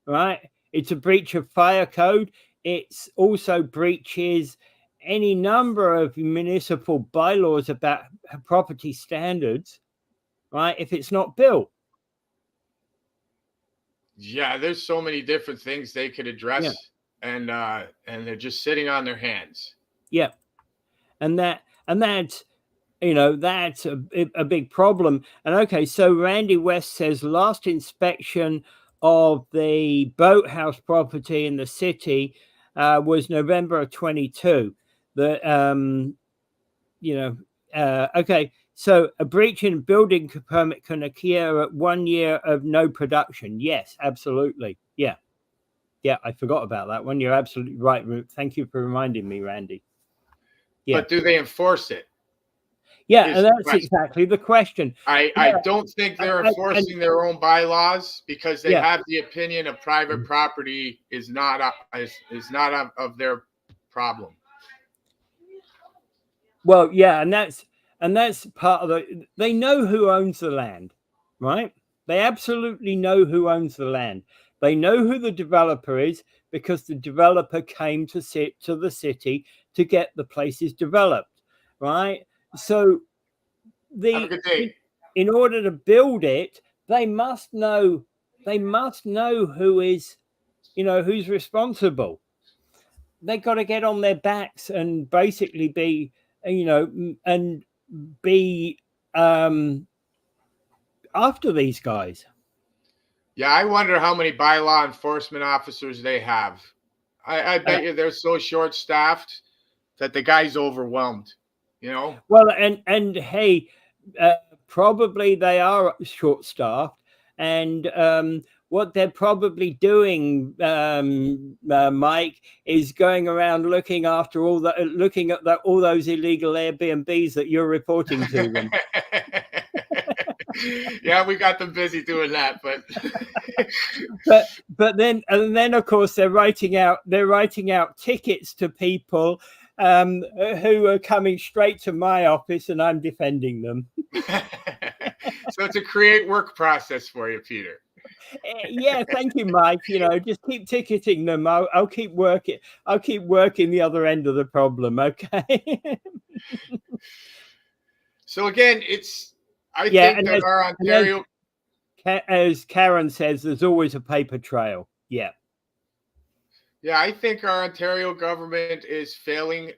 right? It's a breach of fire code. It's also breaches any number of municipal bylaws about property standards, right? If it's not built. Yeah, there's so many different things they could address, and they're just sitting on their hands. Yeah, and that's that's a big problem. And okay, so Randy West says last inspection of the boathouse property in the city was November of 22. Okay, so a breach in building permit can occur at 1 year of no production. Yes, absolutely. Yeah, I forgot about that one. You're absolutely right. Thank you for reminding me, Randy. Yeah. But do they enforce it? Yeah, and that's exactly the question. I don't think they're enforcing their own bylaws because they have the opinion of private property is not of their problem. Well, yeah, and that's part of they know who owns the land, right? They absolutely know who owns the land. They know who the developer is because the developer came to the city to get the places developed, right? So in order to build it, they must know who is, who's responsible. They got to get on their backs and basically be, and be after these guys. Yeah, I wonder how many bylaw enforcement officers they have. I bet you they're so short-staffed that the guy's overwhelmed. Well, and hey, probably they are short-staffed, and what they're probably doing, Mike, is going around looking at all those illegal Airbnbs that you're reporting to them. Yeah, we got them busy doing that, but but then of course they're writing out tickets to people who are coming straight to my office, and I'm defending them. so it's a create work process for you, Peter. Yeah, thank you, Mike. Just keep ticketing them. I'll keep working. I'll keep working the other end of the problem. Okay. So again, I Yeah, think that our Ontario, as Karen says, there's always a paper trail. Yeah. yeah, I think our Ontario government is failing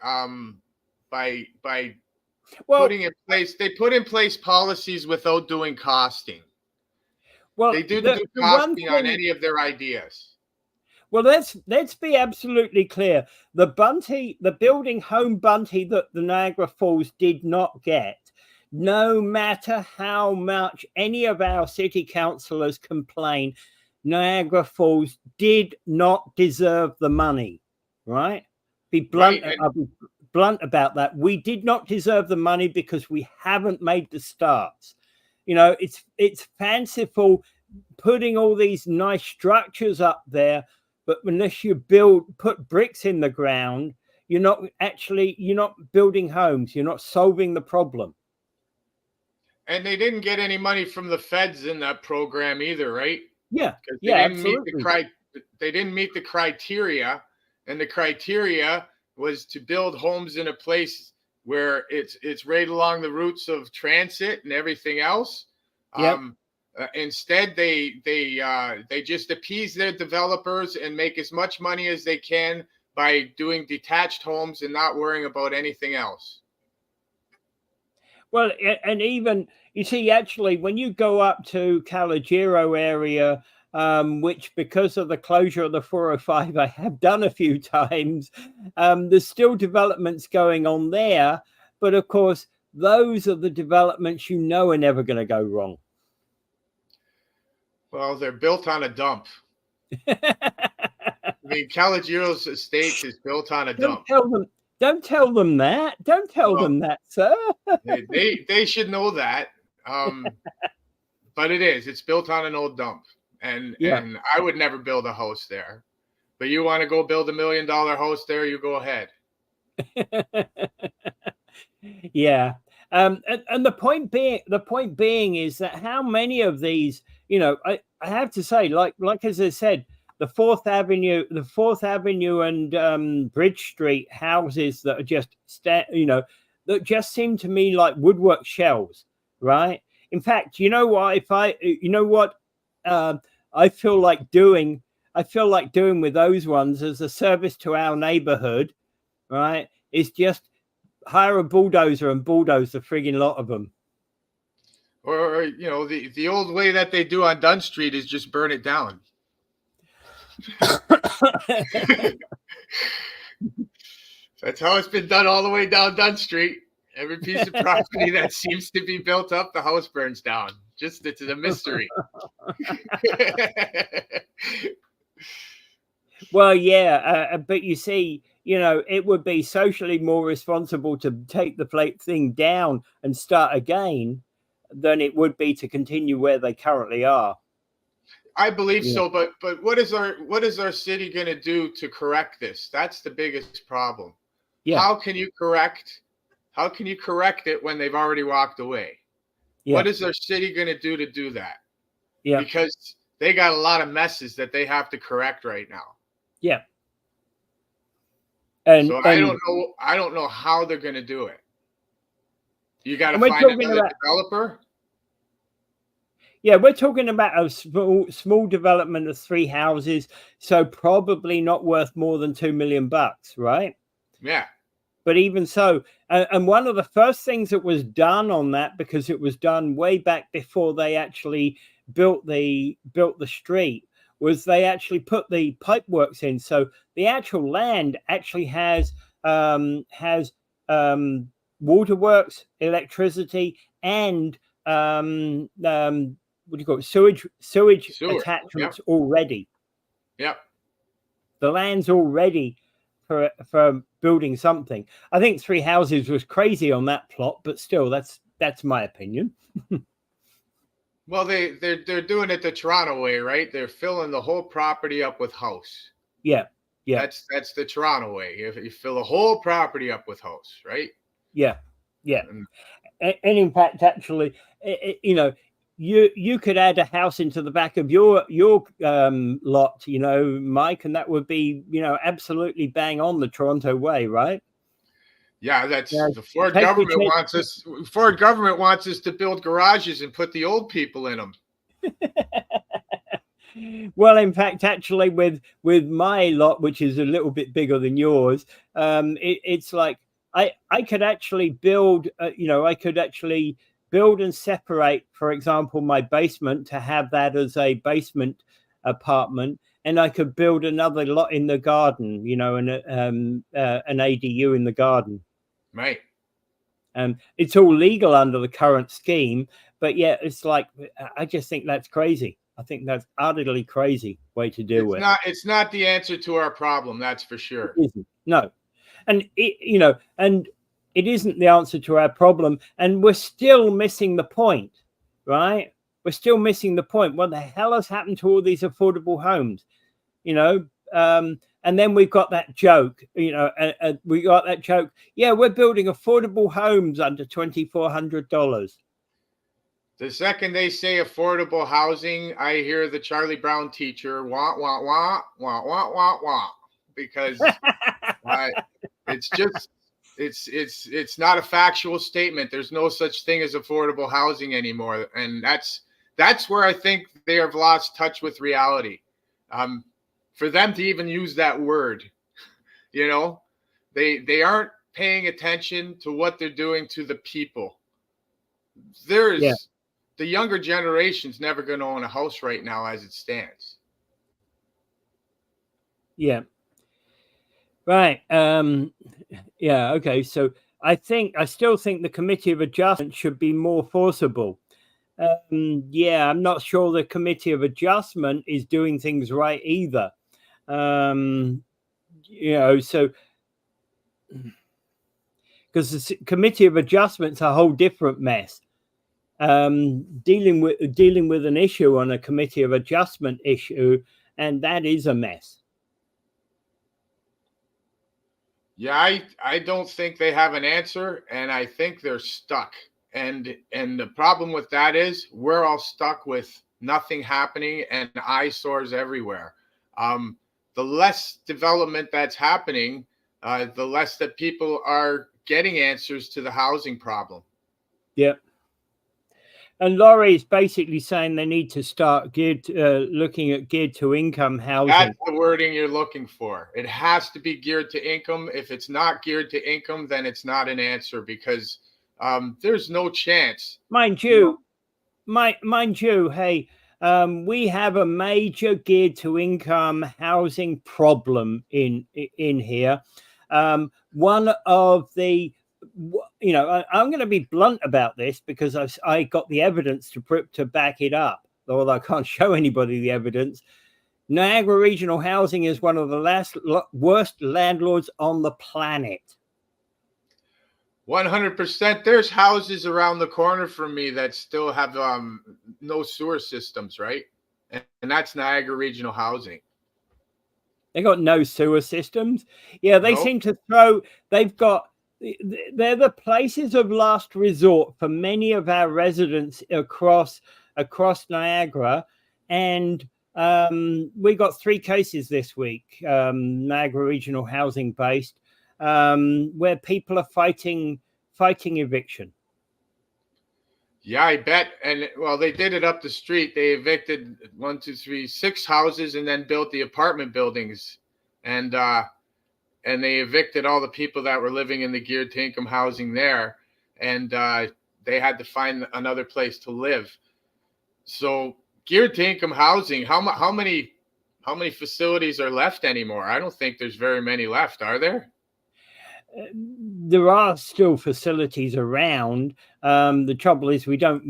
by putting in place. They put in place policies without doing costing. Well, They didn't do the one costing on thing. any of their ideas. Well, let's be absolutely clear. The building home Bunty that the Niagara Falls did not get, no matter how much any of our city councillors complain, Niagara Falls did not deserve the money. Right? Be blunt. Right. I'll be blunt about that. We did not deserve the money because we haven't made the starts. It's fanciful putting all these nice structures up there, but unless you put bricks in the ground, you're not building homes. You're not solving the problem. And they didn't get any money from the feds in that program either, right? Yeah, Because absolutely. They didn't meet the criteria, and the criteria was to build homes in a place where it's right along the routes of transit and everything else. Yep. Instead, they just appease their developers and make as much money as they can by doing detached homes and not worrying about anything else. Well, and even you see, actually, when you go up to Calogero area, which because of the closure of the 405, I have done a few times, there's still developments going on there. But of course, those are the developments are never going to go wrong. Well, they're built on a dump. I mean, Calagiro's estate is built on a dump. Don't tell them that. Don't tell them that, sir. they should know that. But it's built on an old dump. And I would never build a house there. But you want to go build $1 million house there, you go ahead. Yeah. And the point being is that how many of these, I have to say, like as I said, the Fourth Avenue and Bridge Street houses that are just that just seem to me like woodwork shells, right? In fact, I feel like doing with those ones as a service to our neighborhood, right? Is just hire a bulldozer and bulldoze the frigging lot of them. Or the old way that they do on Dunn Street is just burn it down. That's how it's been done all the way down Dunn Street. Every piece of property that seems to be built up, the house burns down. Just it's a mystery. Well, yeah, but you see, it would be socially more responsible to take the thing down and start again than it would be to continue where they currently are. I believe so, but what is our city going to do to correct this? That's the biggest problem. Yeah. How can you correct it when they've already walked away? Yeah. What is our city going to do that? Yeah. Because they got a lot of messes that they have to correct right now. Yeah. So I don't know how they're going to do it. You got to find another developer. Yeah, we're talking about a small development of 3 houses, so probably not worth more than $2 million, right? Yeah. But even so, and one of the first things that was done on that, because it was done way back before they actually built the street, was they actually put the pipeworks in. So the actual land actually has waterworks, electricity, and what do you call it? Sewage attachments already. Yep. The land's all ready for building something. I think 3 houses was crazy on that plot, but still, that's my opinion. Well, they're doing it the Toronto way, right? They're filling the whole property up with house. Yeah, yeah, That's the Toronto way. If you fill the whole property up with house, right? yeah, yeah. And And in fact, actually, you know, you could add a house into the back of your lot, you know, Mike, and that would be, you know, absolutely bang on the Toronto way, right? yeah, that's Yeah, the Ford take your government wants us. Ford government wants us to build garages and put the old people in them. Well, in fact, actually, with my lot, which is a little bit bigger than yours, it's like I could actually build, you know, I could actually build and separate, for example, my basement to have that as a basement apartment, and I could build another lot in the garden, you know, an ADU in the garden. Right. It's all legal under the current scheme, but yeah, it's like I just think that's crazy. I think that's utterly crazy way to do It's it. not. It's not the answer to our problem. That's for sure. It isn't. No, and it, you know, and it isn't the answer to our problem, and we're still missing the point, right? We're still missing the point. What the hell has happened to all these affordable homes? You know, and then we've got that joke, you know, we got that joke. Yeah, we're building affordable homes under $2,400. The second they say affordable housing, I hear the Charlie Brown teacher wah wah wah wah wah wah wah, because uh, it's just it's not a factual statement. There's no such thing as affordable housing anymore, and that's where I think they have lost touch with reality. For them to even use that word, you know, they aren't paying attention to what they're doing to the people. Yeah, There's the younger generation's never going to own a house right now as it stands. yeah, right. Yeah, okay. So I still think the Committee of Adjustment should be more forcible. Yeah, I'm not sure the Committee of Adjustment is doing things right either. You know, so because the Committee of Adjustment's a whole different mess. Dealing with an issue on a Committee of Adjustment issue, and that is a mess. Yeah, I don't think they have an answer, and I think they're stuck. And the problem with that is we're all stuck with nothing happening and eyesores everywhere. The less development that's happening, the less that people are getting answers to the housing problem. Yeah. And Laurie is basically saying they need to start looking at geared to income housing. That's the wording you're looking for. It has to be geared to income. If it's not geared to income, then it's not an answer, because there's no chance. Mind you, hey, we have a major geared to income housing problem in here. One of the, you know, I'm going to be blunt about this because I got the evidence to back it up, although I can't show anybody the evidence. Niagara Regional Housing is one of the worst landlords on the planet. 100%. There's houses around the corner from me that still have no sewer systems, right? And that's Niagara Regional Housing. They got no sewer systems. Yeah, they seem to they're the places of last resort for many of our residents across Niagara. And we got 3 cases this week, Niagara Regional Housing based, where people are fighting eviction. Yeah, I bet. And well, they did it up the street. They evicted 1, 2, 3, 6 houses and then built the apartment buildings. And they evicted all the people that were living in the geared to income housing there. And they had to find another place to live. So geared to income housing, how many facilities are left anymore? I don't think there's very many left, are there? There are still facilities around. The trouble is we don't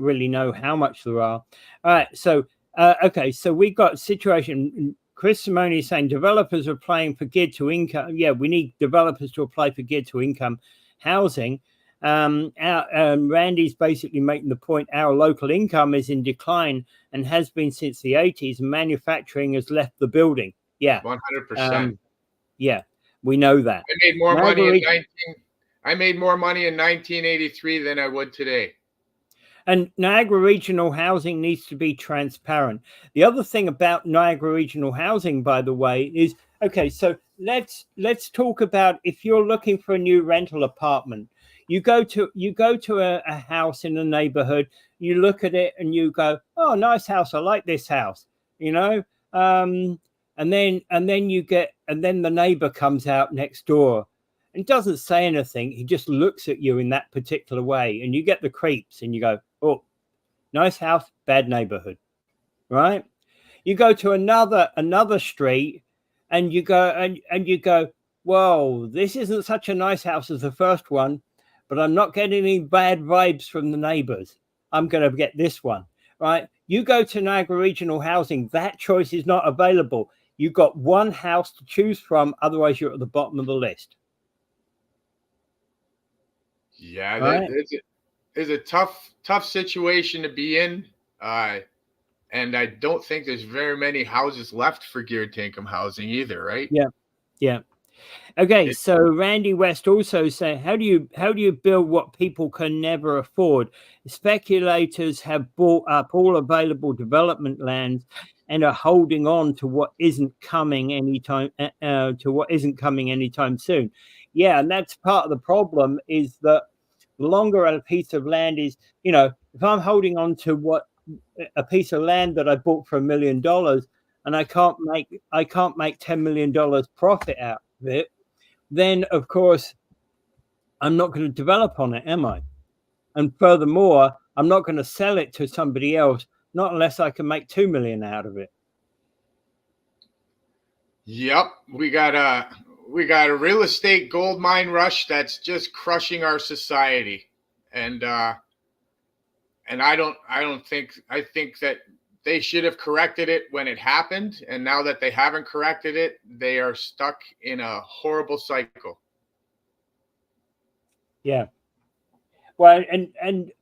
really know how much there are. All right, so okay, so we got a situation. Chris Simone is saying developers are applying for geared to income. Yeah, we need developers to apply for geared to income housing. Randy's basically making the point our local income is in decline and has been since the 80s, and manufacturing has left the building. Yeah. 100%. Yeah, we know that. I made more money in 1983 than I would today. And Niagara Regional Housing needs to be transparent. The other thing about Niagara Regional Housing, by the way, is okay. So let's talk about if you're looking for a new rental apartment. You go to a house in a neighborhood. You look at it and you go, "Oh, nice house. I like this house." You know, and then the neighbor comes out next door and doesn't say anything. He just looks at you in that particular way, and you get the creeps, and you go, "Oh, nice house, bad neighborhood," right? You go to another street, and you go, "Whoa, this isn't such a nice house as the first one, but I'm not getting any bad vibes from the neighbors. I'm going to get this one," right? You go to Niagara Regional Housing, that choice is not available. You've got one house to choose from, otherwise you're at the bottom of the list. Yeah, right? It's a tough situation to be in. And I don't think there's very many houses left for geared income housing either, right? Yeah. Okay, so Randy West also said, how do you build what people can never afford? Speculators have bought up all available development lands and are holding on to what isn't coming anytime soon. Yeah, and that's part of the problem, is that the longer a piece of land is, if I'm holding on to a piece of land that I bought for $1 million and I can't make $10 million profit out of it, then of course I'm not going to develop on it, am I? And furthermore, I'm not going to sell it to somebody else, not unless I can make 2 million out of it. Yep, we got a real estate gold mine rush that's just crushing our society, and I think that they should have corrected it when it happened, and now that they haven't corrected it, they are stuck in a horrible cycle. Yeah. Well, and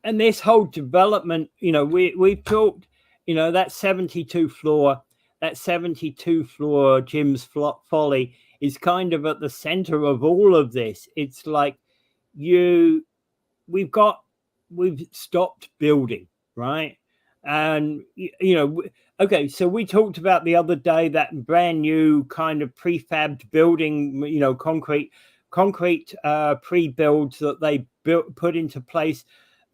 this whole development, we've talked, that 72 floor Jim's Folly is kind of at the center of all of this. It's like we've stopped building, right? And okay, so we talked about the other day that brand new kind of prefabbed building, concrete pre-builds that they put into place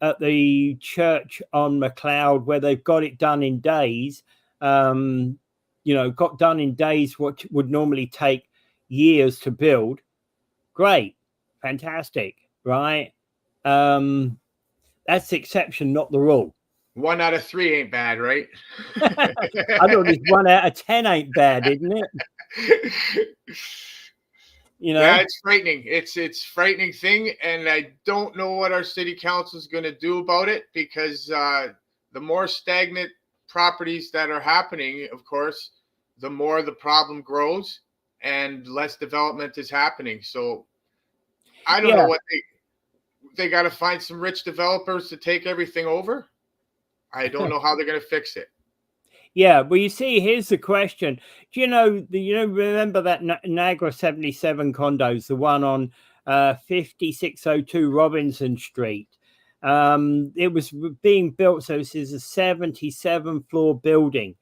at the church on McLeod, where they've got it done in days. Got done in days what would normally take years to build. Great, fantastic, right? That's the exception, not the rule. 1 out of 3 ain't bad, right? I thought this 1 out of 10 ain't bad, isn't it? Yeah, it's frightening. It's frightening thing, and I don't know what our city council is going to do about it, because the more stagnant properties that are happening, of course, the more the problem grows and less development is happening. So I don't know what they got to find some rich developers to take everything over. I don't know how they're going to fix it. Yeah, well, you see, here's the question. Do remember that Niagara 77 condos, the one on 5602 Robinson Street? It was being built, so this is a 77 floor building,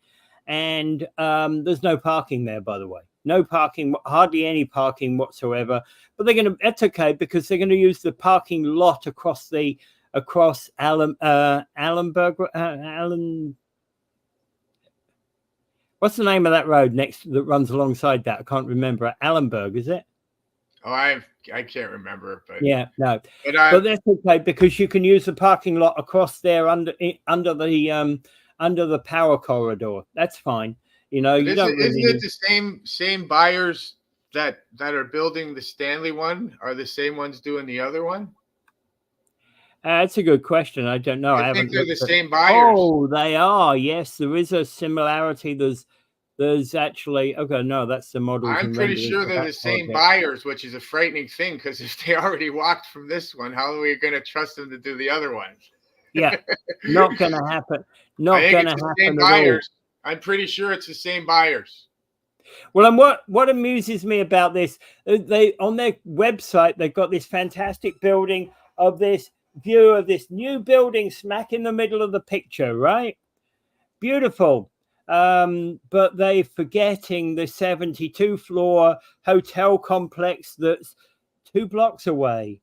and there's no parking there, by the way. No parking, hardly any parking whatsoever. But that's okay, because they're going to use the parking lot across Allen. What's the name of that road that runs alongside that? I can't remember. Allenberg, is it? Oh, I can't remember, but yeah, no. But that's okay, because you can use the parking lot across there under the power corridor. That's fine. Isn't it the same buyers that are building the Stanley one are the same ones doing the other one? That's a good question. I don't know. I think they're the same buyers. Oh, they are. Yes, there is a similarity. There's there's actually, okay, no, that's the models I'm and pretty renderings sure for they're that the same project. buyers, which is a frightening thing, because if they already walked from this one, how are we going to trust them to do the other one? Yeah, not going to happen. I Not think going it's to the same happen at all. buyers. I'm pretty sure it's the same buyers. Well, and what amuses me about this, they on their website they've got this fantastic building of this view of this new building smack in the middle of the picture, right? Beautiful. But they're forgetting the 72 floor hotel complex that's 2 blocks away.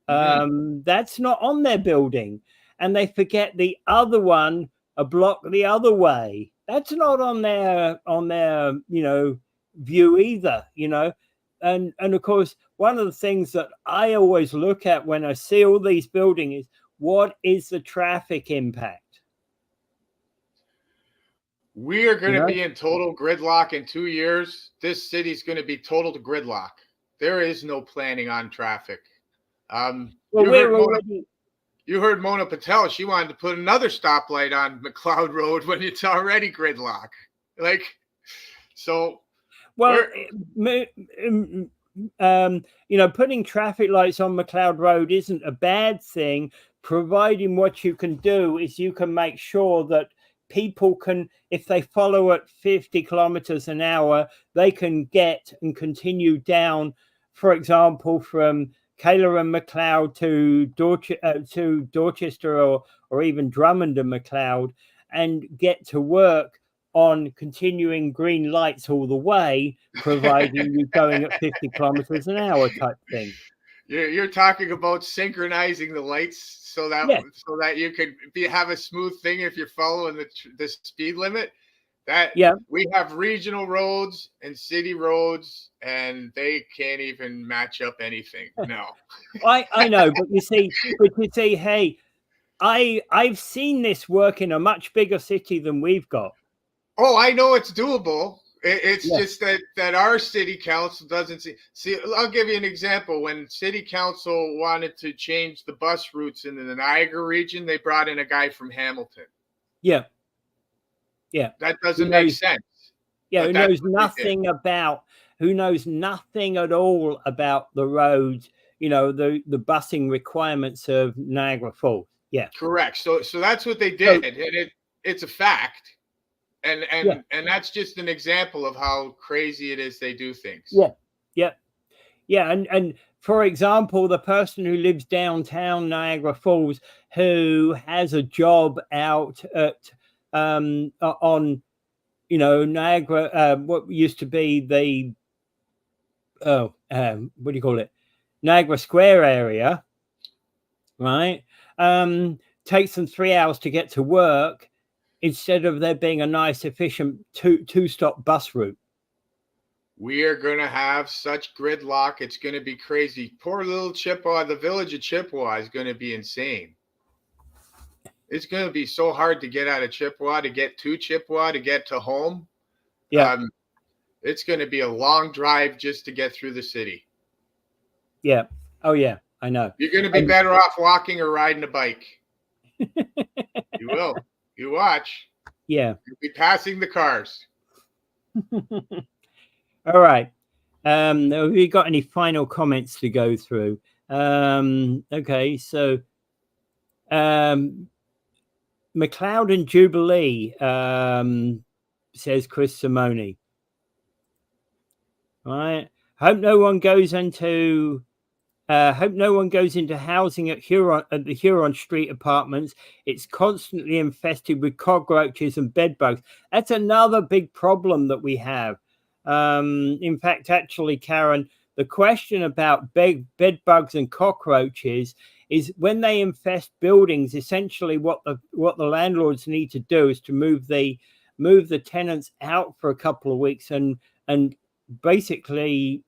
That's not on their building, and they forget the other one a block the other way. That's not on their view either. And of course, one of the things that I always look at when I see all these buildings is, what is the traffic impact? We are going You to know, be in total gridlock in 2 years. This city's going to be total to gridlock. There is no planning on traffic. well, You heard Mona Patel. She wanted to put another stoplight on McLeod Road when it's already gridlock. Like, so well, we're putting traffic lights on McLeod Road isn't a bad thing, providing what you can do is you can make sure that people can, if they follow at 50 kilometers an hour, they can get and continue down, for example, from Kayla and McLeod to Dorchester or even Drummond and McLeod, and get to work on continuing green lights all the way, providing you're going at 50 kilometers an hour type thing. you're talking about synchronizing the lights so that you can have a smooth thing if you're following the speed limit. That we have regional roads and city roads, and they can't even match up anything. No. I know, but you see, hey, I've seen this work in a much bigger city than we've got. Oh, I know it's doable. It's just that our city council doesn't see. I'll give you an example. When city council wanted to change the bus routes in the Niagara region, they brought in a guy from Hamilton. Yeah. That doesn't make sense. Yeah, who knows nothing at all about the roads, the busing requirements of Niagara Falls. Yeah. Correct. So that's what they did, and it's a fact. And that's just an example of how crazy it is they do things. Yeah. And for example, the person who lives downtown Niagara Falls, who has a job out at on Niagara, what used to be the what do you call it, Niagara Square area, right? Takes them 3 hours to get to work, instead of there being a nice, efficient two-stop bus route. We are going to have such gridlock. It's going to be crazy. Poor little Chippewa, the village of Chippewa is going to be insane. It's going to be so hard to get out of Chippewa, to get to Chippewa, to get to home. Yeah. It's going to be a long drive just to get through the city. Yeah. Oh, yeah. I know. You're going to be better off walking or riding a bike. You will. You watch. Yeah. You'll be passing the cars. All right. Have we got any final comments to go through? Okay. So, McLeod and Jubilee, says Chris Simone. All right. Hope no one goes into housing at the Huron Street apartments. It's constantly infested with cockroaches and bed bugs. That's another big problem that we have. In fact, actually, Karen, the question about bed bugs and cockroaches is, when they infest buildings, essentially what the landlords need to do is to move the tenants out for a couple of weeks and basically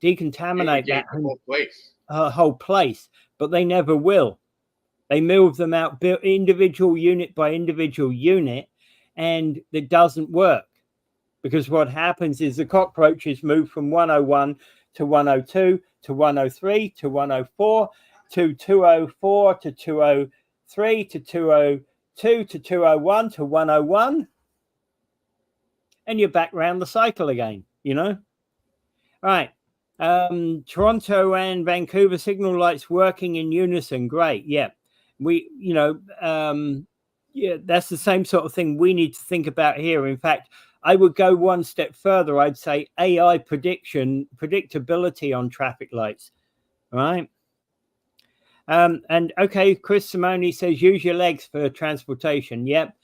decontaminate that whole place. But they never will. They move them out individual unit by individual unit, and it doesn't work, because what happens is the cockroaches move from 101 to 102 to 103 to 104 to 204 to 203 to 202 to 201 to 101. and you're back around the cycle again, you know? All right. Toronto and Vancouver signal lights working in unison. Great. Yeah. Yeah, that's the same sort of thing we need to think about here. In fact, I would go one step further. I'd say AI predictability on traffic lights. All right. And okay, Chris Simone says use your legs for transportation. Yep.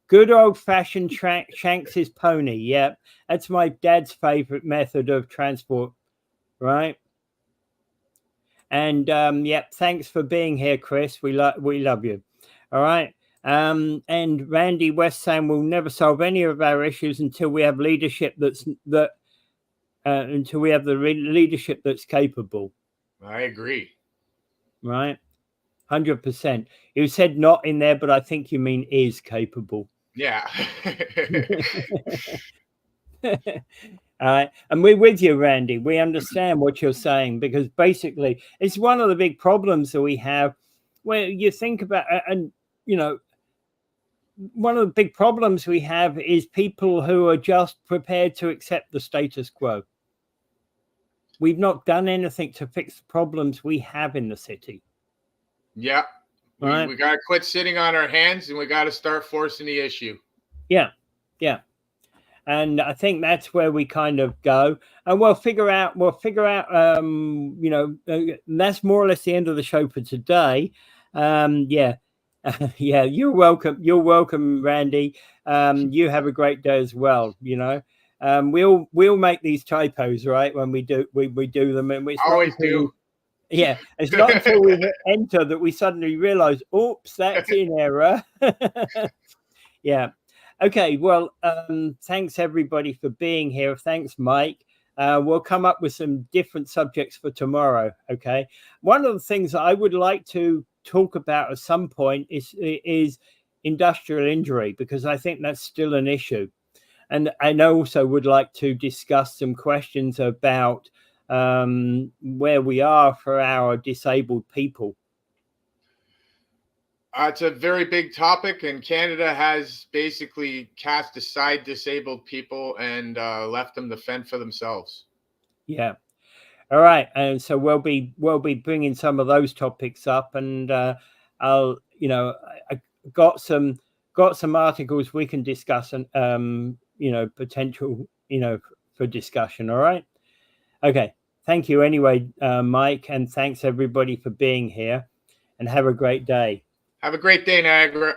Good old fashioned Shanks's pony. Yep. That's my dad's favorite method of transport. Right. And yep, thanks for being here, Chris. We love you. All right. And Randy West saying we'll never solve any of our issues until we have leadership until we have the leadership that's capable. I agree. Right. 100%. You said not in there, but I think you mean is capable. Yeah. All right. And we're with you, Randy. We understand what you're saying, because basically it's one of the big problems that we have where you think about, and you know, one of the big problems we have is people who are just prepared to accept the status quo. We've not done anything to fix the problems we have in the city. Yeah. Right. We got to quit sitting on our hands, and we got to start forcing the issue. Yeah. Yeah. And I think that's where we kind of go, and we'll figure out, you know, that's more or less the end of the show for today. Yeah. Yeah, you're welcome, Randy. You have a great day as well. You know, we'll make these typos, right, when we do them, and we always do. Yeah, it's not until we hit enter that we suddenly realize, oops, that's in error. Yeah. Okay, well, thanks everybody for being here. Thanks, Mike. We'll come up with some different subjects for tomorrow. Okay. One of the things that I would like to talk about at some point is industrial injury, because I think that's still an issue. And I also would like to discuss some questions about where we are for our disabled people. It's a very big topic, and Canada has basically cast aside disabled people and left them to fend for themselves. Yeah. All right. And so we'll be bringing some of those topics up, and I'll, you know, I got some articles we can discuss, and you know, potential, you know, for discussion. All right. Okay. Thank you anyway, Mike, and thanks everybody for being here, and have a great day. Have a great day, Niagara.